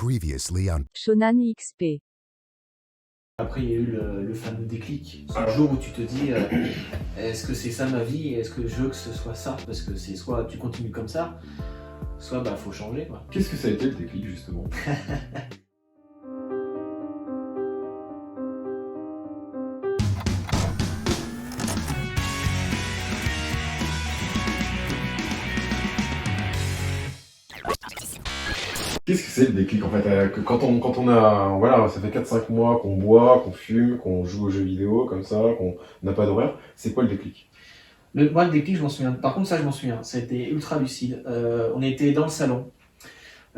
Previously on Shonan XP. Après, il y a eu le fameux déclic, ce jour où tu te dis est-ce que c'est ça ma vie et est-ce que je veux que ce soit ça? Parce que c'est soit tu continues comme ça, soit bah faut changer quoi. Qu'est-ce que ça a été le déclic justement? Qu'est-ce que c'est le déclic en fait? Que quand on a, voilà, ça fait 4-5 mois qu'on boit, qu'on fume, qu'on joue aux jeux vidéo comme ça, qu'on n'a pas d'horaire, c'est quoi le déclic? Moi, le déclic, je m'en souviens. Par contre, ça, je m'en souviens. Ça a été ultra lucide. On était dans le salon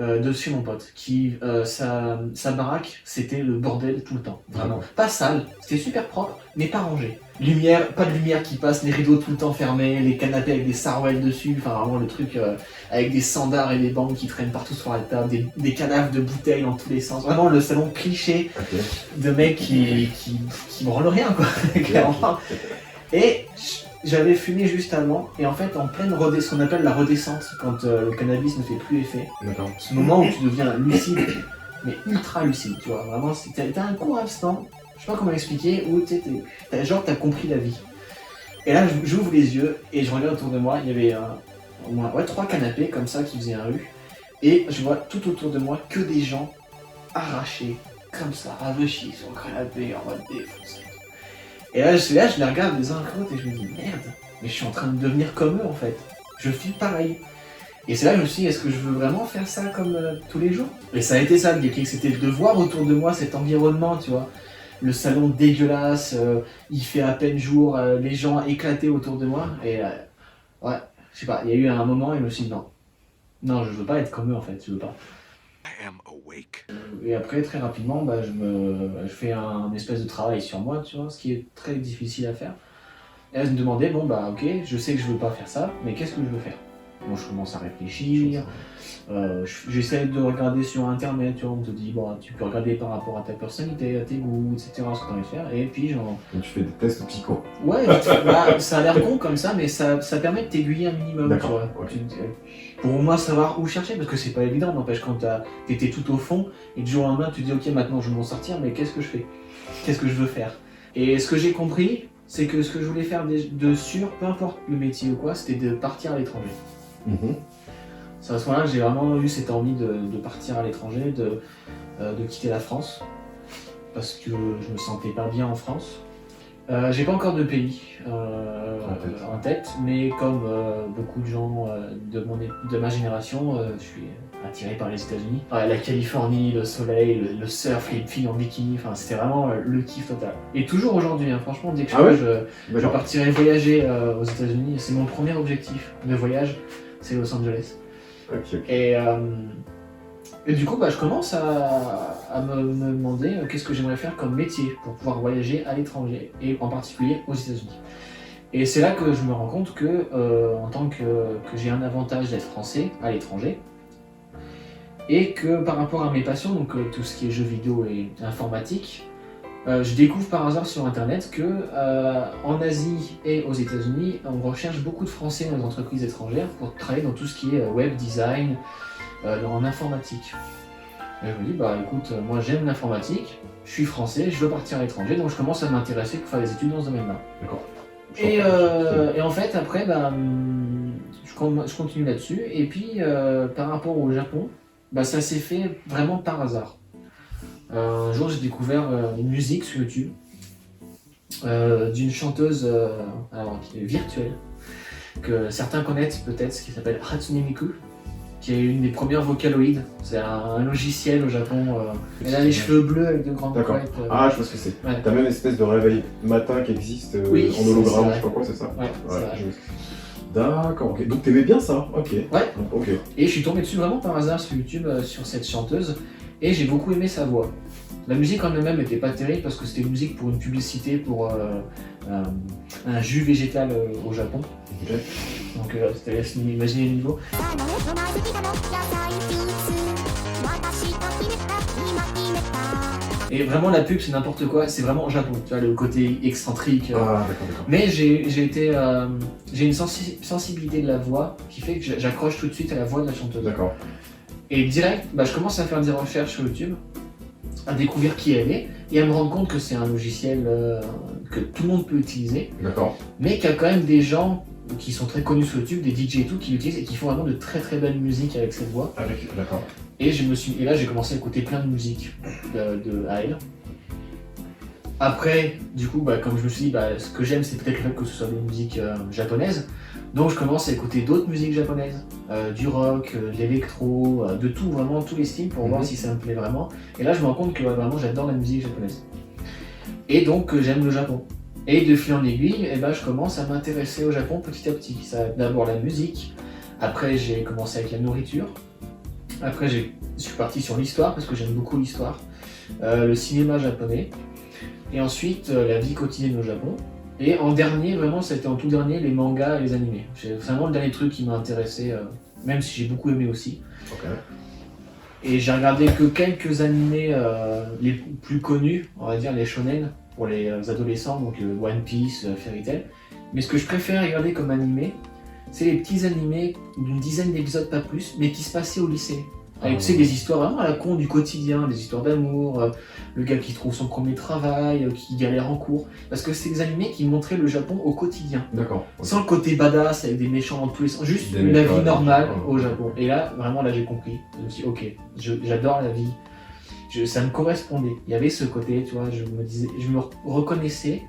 de chez mon pote, qui sa baraque, c'était le bordel tout le temps. Vraiment. Pas sale, c'était super propre, mais pas rangé. Lumière, pas de lumière qui passe, les rideaux tout le temps fermés, les canapés avec des sarouels dessus, enfin vraiment le truc avec des sandards et des bandes qui traînent partout sur la table, des cadavres de bouteilles dans tous les sens. Vraiment le salon cliché de mecs qui branlent rien quoi, clairement. Et j'avais fumé juste avant, et en fait en pleine ce qu'on appelle la redescente, quand le cannabis ne fait plus effet. D'accord. Ce moment où tu deviens lucide, mais ultra lucide, tu vois, vraiment, t'as un court instant, je sais pas comment expliquer, où t'as compris la vie. Et là, j'ouvre les yeux, et je regarde autour de moi, il y avait au moins 3 canapés comme ça qui faisaient un U, et je vois tout autour de moi que des gens arrachés, comme ça, avachis sur le canapé, en mode défoncé. Et là, je les regarde les uns après l'autre, et je me dis, merde, mais je suis en train de devenir comme eux en fait, je file pareil. Et c'est là que je me suis dit, est-ce que je veux vraiment faire ça comme tous les jours? Et ça a été ça le déclic, c'était de voir autour de moi cet environnement, tu vois. Le salon dégueulasse, il fait à peine jour, les gens éclatés autour de moi. Et ouais, je sais pas, il y a eu un moment et je me suis dit, non, je veux pas être comme eux en fait, je veux pas. Et après, très rapidement, bah, je fais un espèce de travail sur moi, tu vois, ce qui est très difficile à faire. Et là, je me demandais, bon bah ok, je sais que je veux pas faire ça, mais qu'est-ce que je veux faire? Bon, je commence à réfléchir, j'essaie de regarder sur internet, tu vois, on te dit, bon, tu peux regarder par rapport à ta personnalité, à tes goûts, etc., ce que tu as envie de faire, et puis Donc tu fais des tests psycho. Ouais, bah, ça a l'air con comme ça, mais ça permet de t'aiguiller un minimum, tu vois. Okay. Pour au moins savoir où chercher, parce que c'est pas évident, n'empêche, quand t'étais tout au fond, et du jour au lendemain, tu te dis, ok, maintenant je veux m'en sortir, mais qu'est-ce que je fais? Qu'est-ce que je veux faire? Et ce que j'ai compris, c'est que ce que je voulais faire de sûr, peu importe le métier ou quoi, c'était de partir à l'étranger. C'est à ce moment-là que j'ai vraiment eu cette envie de partir à l'étranger, de quitter la France, parce que je me sentais pas bien en France. J'ai pas encore de pays en tête, mais comme beaucoup de gens de ma génération, je suis attiré par les États-Unis. La Californie, le soleil, le surf, les filles en bikini, enfin c'était vraiment le kiff total. Et toujours aujourd'hui, hein, franchement, dès que je partirai voyager aux États-Unis, c'est mon premier objectif de voyage, c'est Los Angeles. Okay. Et du coup, bah, je commence à me demander qu'est-ce que j'aimerais faire comme métier pour pouvoir voyager à l'étranger, et en particulier aux États-Unis. Et c'est là que je me rends compte que, en tant que j'ai un avantage d'être français à l'étranger, et que par rapport à mes passions, donc tout ce qui est jeux vidéo et informatique, je découvre par hasard sur internet que en Asie et aux États-Unis, on recherche beaucoup de Français dans les entreprises étrangères pour travailler dans tout ce qui est web design, en informatique. Et je me dis, bah écoute, moi j'aime l'informatique, je suis français, je veux partir à l'étranger, donc je commence à m'intéresser pour faire des études dans ce domaine-là. D'accord. Et en fait, après, bah, je continue là-dessus, et puis par rapport au Japon, bah, ça s'est fait vraiment par hasard. Un jour, j'ai découvert une musique sur YouTube d'une chanteuse qui est virtuelle, que certains connaissent peut-être, qui s'appelle Hatsune Miku, qui est une des premières Vocaloid. C'est un logiciel au Japon. Elle a les cheveux bleus avec de grandes couettes. Ah, je vois ce que c'est. Ouais. T'as même une espèce de réveil matin qui existe oui, en hologramme, je sais pas quoi, c'est ça? Ouais, c'est vrai. D'accord, ok. Donc t'aimais bien ça? Ok. Ouais. Ok. Et je suis tombé dessus vraiment par hasard sur YouTube, sur cette chanteuse, et j'ai beaucoup aimé sa voix. La musique en elle-même n'était pas terrible parce que c'était une musique pour une publicité pour un jus végétal au Japon. Okay. Donc je te laisse imaginer le niveau. Et vraiment la pub c'est n'importe quoi, c'est vraiment au Japon, tu vois le côté excentrique. Ah d'accord. Mais j'ai une sensibilité de la voix qui fait que j'accroche tout de suite à la voix de la chanteuse. D'accord. Et direct, je commence à faire des recherches sur YouTube, à découvrir qui elle est, et à me rendre compte que c'est un logiciel que tout le monde peut utiliser, D'accord. mais qu'il y a quand même des gens qui sont très connus sur YouTube, des DJ et tout, qui l'utilisent et qui font vraiment de très très belles musiques avec cette voix. D'accord. Et là j'ai commencé à écouter plein de musiques à elle. Après, du coup, comme je me suis dit, ce que j'aime c'est peut-être le fait que ce soit des musiques japonaises. Donc je commence à écouter d'autres musiques japonaises, du rock, de l'électro, de tout, vraiment tous les styles pour voir si ça me plaît vraiment. Et là je me rends compte que vraiment j'adore la musique japonaise. Et donc j'aime le Japon. Et de fil en aiguille, je commence à m'intéresser au Japon petit à petit. D'abord la musique, après j'ai commencé avec la nourriture, après je suis parti sur l'histoire parce que j'aime beaucoup l'histoire, le cinéma japonais, et ensuite la vie quotidienne au Japon. Et en dernier, vraiment, ça a été en tout dernier, les mangas et les animés. C'est vraiment le dernier truc qui m'a intéressé, même si j'ai beaucoup aimé aussi. Ok. Et j'ai regardé que quelques animés les plus connus, on va dire les shonen, pour les adolescents, donc One Piece, Fairy Tail. Mais ce que je préfère regarder comme animé, c'est les petits animés d'une dizaine d'épisodes, pas plus, mais qui se passaient au lycée. Avec des histoires vraiment à la con du quotidien, des histoires d'amour, le gars qui trouve son premier travail, qui galère en cours. Parce que c'est des animés qui montraient le Japon au quotidien. D'accord. Okay. Sans le côté badass avec des méchants dans tous les sens, juste la vie normale au Japon. Et là, vraiment, j'ai compris. Je me suis dit, ok, j'adore la vie. Ça me correspondait. Il y avait ce côté, tu vois, je me reconnaissais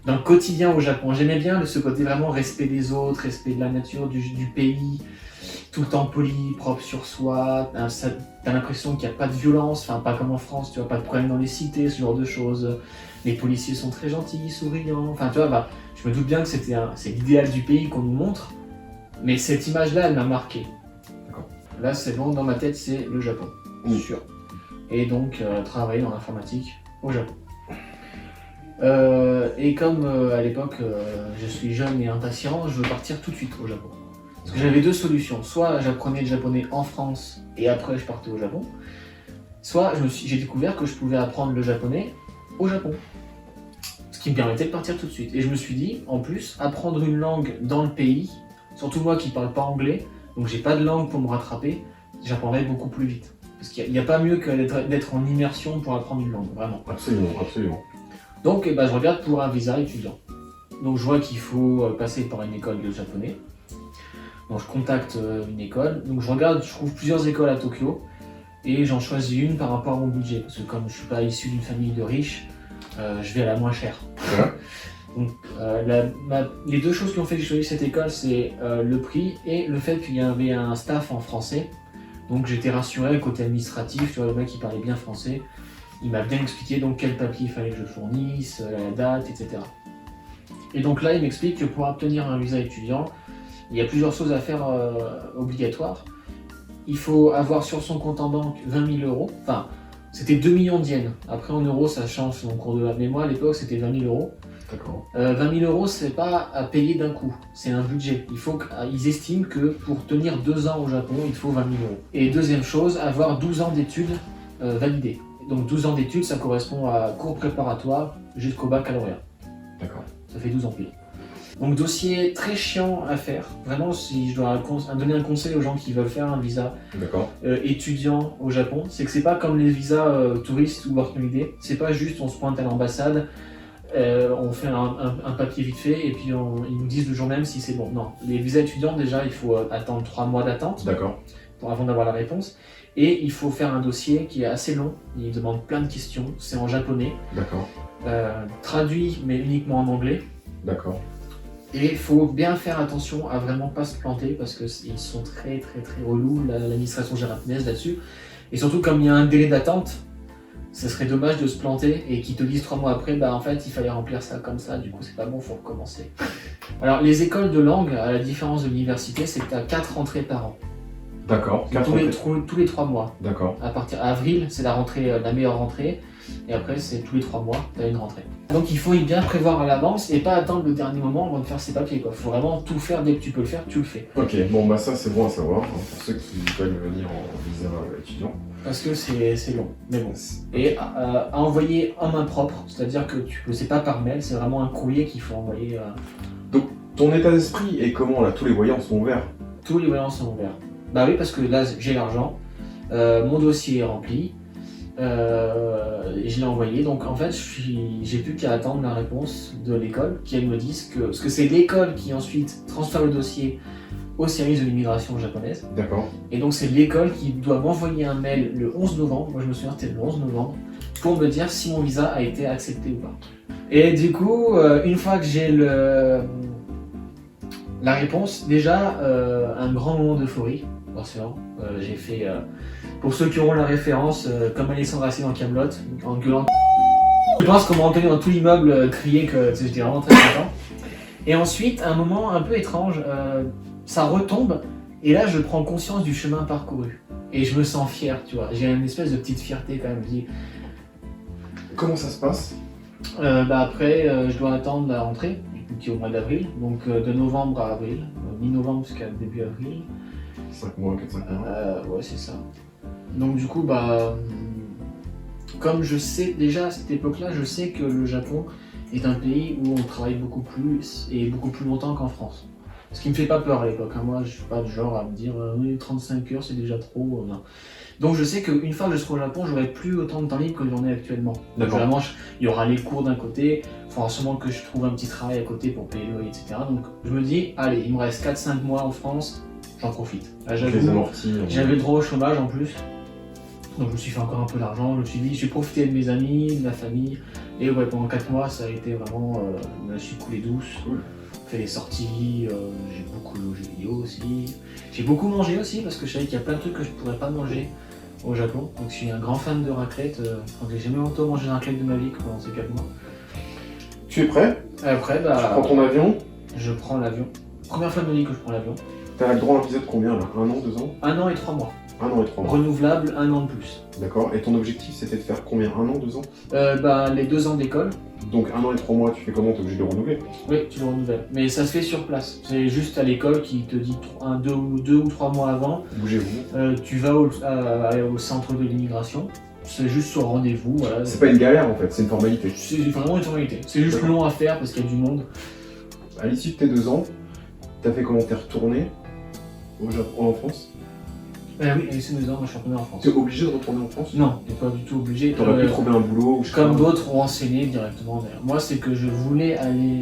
dans le quotidien au Japon. J'aimais bien ce côté vraiment respect des autres, respect de la nature, du pays. Tout le temps poli, propre sur soi, t'as l'impression qu'il n'y a pas de violence, enfin pas comme en France, tu vois, pas de problème dans les cités, ce genre de choses. Les policiers sont très gentils, souriants, enfin tu vois, je me doute bien que c'est l'idéal du pays qu'on nous montre, mais cette image-là, elle m'a marqué. D'accord. Là, c'est bon, dans ma tête, c'est le Japon, sûr. Et donc, travailler dans l'informatique au Japon. Et comme à l'époque, je suis jeune et impatient, je veux partir tout de suite au Japon. Parce que j'avais deux solutions, soit j'apprenais le japonais en France et après je partais au Japon, soit j'ai découvert que je pouvais apprendre le japonais au Japon. Ce qui me permettait de partir tout de suite. Et je me suis dit, en plus, apprendre une langue dans le pays, surtout moi qui parle pas anglais, donc j'ai pas de langue pour me rattraper, j'apprendrais beaucoup plus vite. Parce qu'il n'y a pas mieux que d'être en immersion pour apprendre une langue, vraiment. Absolument, absolument. Donc je regarde pour un visa étudiant. Donc je vois qu'il faut passer par une école de japonais. Donc je contacte une école, donc je trouve plusieurs écoles à Tokyo et j'en choisis une par rapport à mon budget parce que comme je suis pas issu d'une famille de riches, je vais à la moins chère. Ouais. Donc les deux choses qui ont fait que j'ai choisi cette école, c'est le prix et le fait qu'il y avait un staff en français. Donc j'étais rassuré côté administratif, tu vois, le mec il parlait bien français, il m'a bien expliqué donc quel papier il fallait que je fournisse, la date, etc. Et donc là il m'explique que pour obtenir un visa étudiant, il y a plusieurs choses à faire obligatoires. Il faut avoir sur son compte en banque 20 000 euros. Enfin, c'était 2 millions de yens. Après, en euros, ça change selon le cours de la. Mais moi, à l'époque, c'était 20 000 euros. D'accord. 20 000 euros, c'est pas à payer d'un coup. C'est un budget. Ils estiment que pour tenir 2 ans au Japon, il faut 20 000 euros. Et deuxième chose, avoir 12 ans d'études validées. Donc 12 ans d'études, ça correspond à cours préparatoire jusqu'au baccalauréat. D'accord. Ça fait 12 ans pile. Donc dossier très chiant à faire. Vraiment, si je dois donner un conseil aux gens qui veulent faire un visa étudiant au Japon, c'est que c'est pas comme les visas touristes ou work holiday. C'est pas juste on se pointe à l'ambassade, on fait un papier vite fait et puis ils nous disent le jour même si c'est bon. Non, les visas étudiants déjà il faut attendre 3 mois d'attente avant d'avoir la réponse. Et il faut faire un dossier qui est assez long, il demande plein de questions, c'est en japonais. D'accord. Traduit mais uniquement en anglais. D'accord. Et il faut bien faire attention à vraiment pas se planter parce qu'ils sont très très très relous, l'administration japonaise là-dessus. Et surtout comme il y a un délai d'attente, ça serait dommage de se planter et qu'ils te disent 3 mois après, en fait il fallait remplir ça comme ça, du coup c'est pas bon, faut recommencer. Alors les écoles de langue, à la différence de l'université, c'est que tu as 4 rentrées par an. D'accord. Tous les 3 mois. D'accord. À partir d'avril, c'est la rentrée, la meilleure rentrée. Et après, c'est tous les 3 mois, tu as une rentrée. Donc il faut y bien prévoir à l'avance et pas attendre le dernier moment avant de faire ses papiers. Il faut vraiment tout faire dès que tu peux le faire, tu le fais. Ok, bon ça c'est bon à savoir, pour ceux qui veulent venir en visa étudiant. Parce que c'est long, mais bon. Et à envoyer en main propre, c'est-à-dire que c'est pas par mail, c'est vraiment un courrier qu'il faut envoyer. Donc ton état d'esprit est comment là? Tous les voyants sont ouverts? Tous les voyants sont ouverts. Bah oui, parce que là j'ai l'argent, Mon dossier est rempli. Et je l'ai envoyé. Donc en fait, j'ai plus qu'à attendre la réponse de l'école qui elle me dise que. Parce que c'est l'école qui ensuite transfère le dossier au service de l'immigration japonaise. D'accord. Et donc c'est l'école qui doit m'envoyer un mail le 11 novembre. Moi je me souviens, c'était le 11 novembre. Pour me dire si mon visa a été accepté ou pas. Et du coup, une fois que j'ai la réponse, déjà un grand moment d'euphorie, forcément. J'ai fait, pour ceux qui auront la référence, comme Alexandre Astier dans Kaamelott, en gueulant. Je pense qu'on m'a entendu dans tout l'immeuble crier que j'étais vraiment très content. Et ensuite, un moment un peu étrange, ça retombe, et là je prends conscience du chemin parcouru. Et je me sens fier, tu vois. J'ai une espèce de petite fierté quand même. Je dis, Comment ça se passe? après, je dois attendre la rentrée, qui est au mois d'avril, donc de novembre à avril, mi-novembre jusqu'à début avril. 5 mois, 4-5 mois. Ouais, c'est ça. Donc du coup, comme je sais déjà à cette époque-là, je sais que le Japon est un pays où on travaille beaucoup plus et beaucoup plus longtemps qu'en France. Ce qui me fait pas peur à l'époque. Hein. Moi, je suis pas du genre à me dire oui, 35 heures c'est déjà trop. Non. Donc je sais qu'une fois que je serai au Japon, j'aurai plus autant de temps libre que j'en ai actuellement. Donc, vraiment, il y aura les cours d'un côté, il faudra sûrement que je trouve un petit travail à côté pour payer le loyer, etc. Donc je me dis, allez, il me reste 4-5 mois en France, j'en profite. Là, j'avais le droit au chômage en plus. Donc je me suis fait encore un peu d'argent, je me suis dit, j'ai profité de mes amis, de ma famille. Et ouais, pendant 4 mois, ça a été vraiment, je me suis coulé douce. Cool. Fait des sorties, j'ai beaucoup joué aux jeux vidéo aussi. J'ai beaucoup mangé aussi parce que je savais qu'il y a plein de trucs que je pourrais pas manger au Japon. Donc je suis un grand fan de raclette. Je crois que j'ai jamais autant mangé de raclette de ma vie que pendant ces 4 mois. Tu es prêt? Après, Tu prends ton avion? Je prends l'avion. Première fois de ma vie que je prends l'avion. T'as le droit à un visa de combien là? 1 an, 2 ans? 1 an et 3 mois. 1 an et 3 mois. Renouvelable, 1 an de plus. D'accord. Et ton objectif c'était de faire combien? 1 an, 2 ans? Les 2 ans d'école. Donc 1 an et 3 mois, tu fais comment? T'es obligé de le renouveler? Oui, tu le renouvelles. Mais ça se fait sur place. C'est juste à l'école qui te dit 2 ou 3 mois avant. Bougez-vous. Tu vas au centre de l'immigration. C'est juste sur rendez-vous. Voilà. C'est pas une galère en fait, c'est une formalité. C'est vraiment une formalité. C'est juste long à faire parce qu'il y a du monde. À l'issue de tes 2 ans, t'as fait comment? T'es retourné au Japon, en France? Oui, à l'issue de 2 ans, moi je suis retourné en France. T'es obligé de retourner en France? Non, t'es pas du tout obligé. T'aurais pu trouver un boulot ou comme d'autres ont enseigné directement d'ailleurs. Moi, c'est que je voulais aller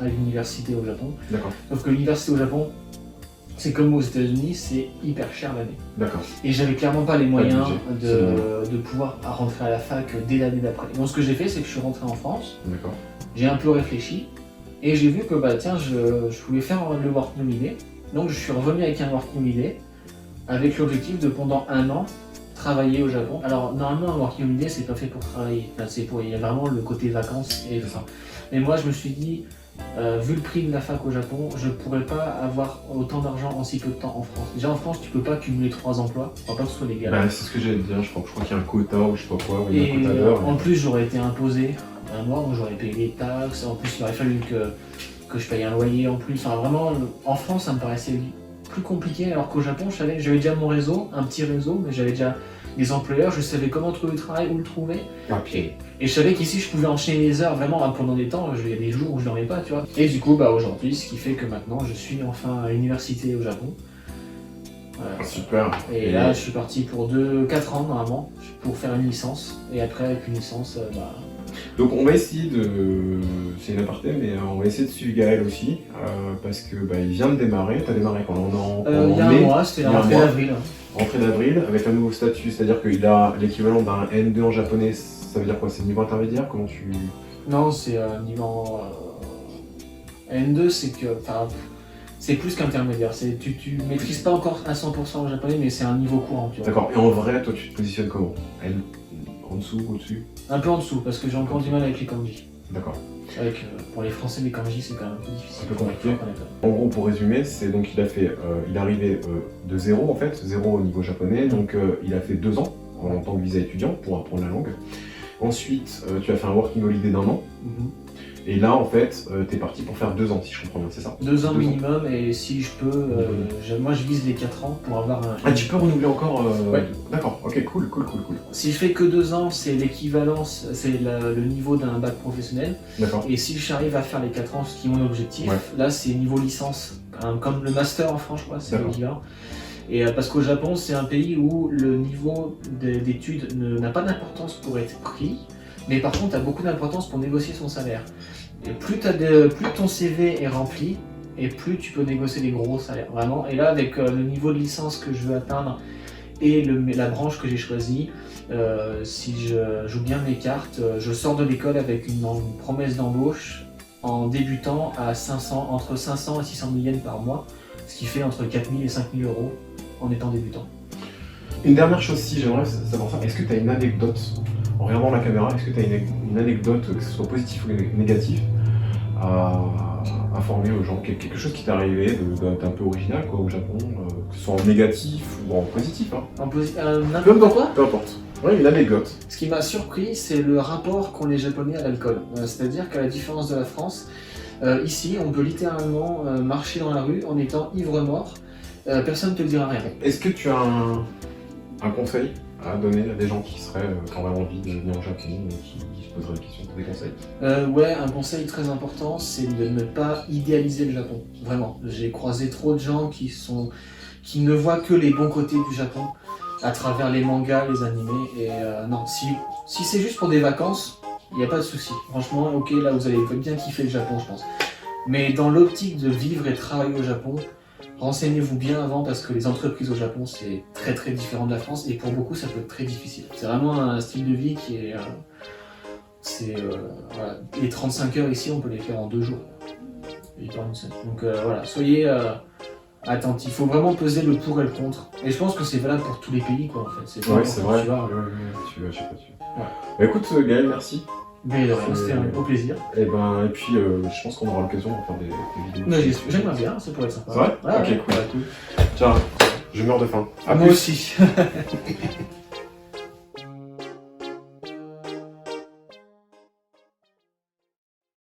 à l'université au Japon. D'accord. Sauf que l'université au Japon, c'est comme aux États-Unis, c'est hyper cher l'année. D'accord. Et j'avais clairement pas les moyens de pouvoir rentrer à la fac dès l'année d'après. Donc ce que j'ai fait, c'est que je suis rentré en France. D'accord. J'ai un peu réfléchi et j'ai vu que je voulais faire le Working Holiday. Donc je suis revenu avec un Working Holiday avec l'objectif de pendant 1 an travailler au Japon. Alors normalement un Working Holiday c'est pas fait pour travailler, il y a vraiment le côté vacances et tout ça. Mais moi je me suis dit, vu le prix de la fac au Japon, je pourrais pas avoir autant d'argent en si peu de temps en France. Déjà en France tu peux pas cumuler 3 emplois, je crois pas que ce soit légal. C'est ce que j'allais te dire, je crois qu'il y a un quota ou je sais pas quoi, il y a et un quota d'heures. En plus j'aurais été imposé un mois, donc j'aurais payé les taxes, en plus il aurait fallu que je paye un loyer en plus. Enfin vraiment en France ça me paraissait plus compliqué, alors qu'au Japon j'avais déjà mon réseau, un petit réseau, mais j'avais déjà des employeurs, je savais comment trouver le travail, où le trouver. Et je savais qu'ici je pouvais enchaîner les heures vraiment pendant des temps, il y a des jours où je dormais pas, tu vois. Et du coup aujourd'hui, ce qui fait que maintenant je suis enfin à l'université au Japon. Super. Et là je suis parti pour 4 ans normalement, pour faire une licence. Et après avec une licence, Donc on va essayer de... C'est une aparté, mais on va essayer de suivre Gaël aussi, parce que il vient de démarrer. T'as démarré quand il y a un mois, c'était la rentrée d'avril. Rentrée d'avril, avec un nouveau statut, c'est-à-dire qu'il a l'équivalent d'un N2 en japonais, ça veut dire quoi? C'est le niveau intermédiaire? Comment tu... Non, c'est niveau... N2, c'est que... c'est plus qu'intermédiaire, tu maîtrises pas encore à 100% en japonais, mais c'est un niveau courant, tu vois. D'accord, et en vrai, toi tu te positionnes comment? N en dessous, au-dessus? Un peu en dessous, parce que j'ai encore du mal avec les kanji. D'accord. Pour les Français, les kanji, c'est quand même un peu difficile. Un peu compliqué. En gros, pour résumer, c'est donc il est arrivé de 0 en fait, 0 au niveau japonais, donc il a fait 2 ans en tant que visa étudiant pour apprendre la langue. Ensuite, tu as fait un working holiday d'1 an. Et là, en fait, t'es parti pour faire 2 ans, si je comprends bien, c'est ça? 2 ans minimum, et si je peux, moi je vise les 4 ans pour avoir un... Ah, tu peux renouveler encore Ouais. D'accord, ok, cool. Si je fais que 2 ans, c'est l'équivalence, c'est le niveau d'un bac professionnel. D'accord. Et si j'arrive à faire les 4 ans, ce qui est mon objectif, là c'est niveau licence, comme le master en France, je crois, c'est l'équivalent. Et parce qu'au Japon, c'est un pays où le niveau d'études n'a pas d'importance pour être pris, mais par contre, a beaucoup d'importance pour négocier son salaire. Et plus ton CV est rempli, et plus tu peux négocier des gros salaires, vraiment. Et là, avec le niveau de licence que je veux atteindre et la branche que j'ai choisie, si je joue bien mes cartes, je sors de l'école avec une promesse d'embauche en débutant à entre 500 et 600 000 yens par mois, ce qui fait entre 4 000 et 5 000 euros en étant débutant. Une dernière chose, si j'aimerais savoir ça, est-ce que tu as une anecdote, en regardant la caméra, est-ce que tu as une anecdote, que ce soit positif ou négatif, à former aux gens, quelque chose qui t'est arrivé d'un peu original quoi, au Japon, que ce soit en négatif ou en positif. Hein. N'importe quoi. Peu importe. Ouais, une anecdote. Ce qui m'a surpris, c'est le rapport qu'ont les Japonais à l'alcool. C'est-à-dire qu'à la différence de la France, ici, on peut littéralement marcher dans la rue en étant ivre-mort. Personne ne te dira rien. Est-ce que tu as un conseil à donner à des gens qui auraient envie de venir au Japon et qui se poseraient des questions, des conseils? Ouais, un conseil très important, c'est de ne pas idéaliser le Japon. Vraiment. J'ai croisé trop de gens qui ne voient que les bons côtés du Japon à travers les mangas, les animés. Et non, si c'est juste pour des vacances, il n'y a pas de souci. Franchement, ok, là vous allez bien kiffer le Japon, je pense. Mais dans l'optique de vivre et travailler au Japon, renseignez-vous bien avant parce que les entreprises au Japon c'est très très différent de la France et pour beaucoup ça peut être très difficile. C'est vraiment un style de vie qui est... voilà. Les 35 heures ici on peut les faire en 2 jours. Donc voilà, soyez attentifs. Il faut vraiment peser le pour et le contre. Et je pense que c'est valable pour tous les pays quoi en fait. C'est ouais, c'est vrai. Tu vas. Je sais pas. Ouais. Bah, écoute Gaël, merci. Mais de rien, c'était un beau plaisir. Et puis je pense qu'on aura l'occasion de faire des vidéos. J'aimerais bien, ça pourrait être sympa. C'est vrai? Ouais, ok, cool. Ciao, je meurs de faim. Moi aussi.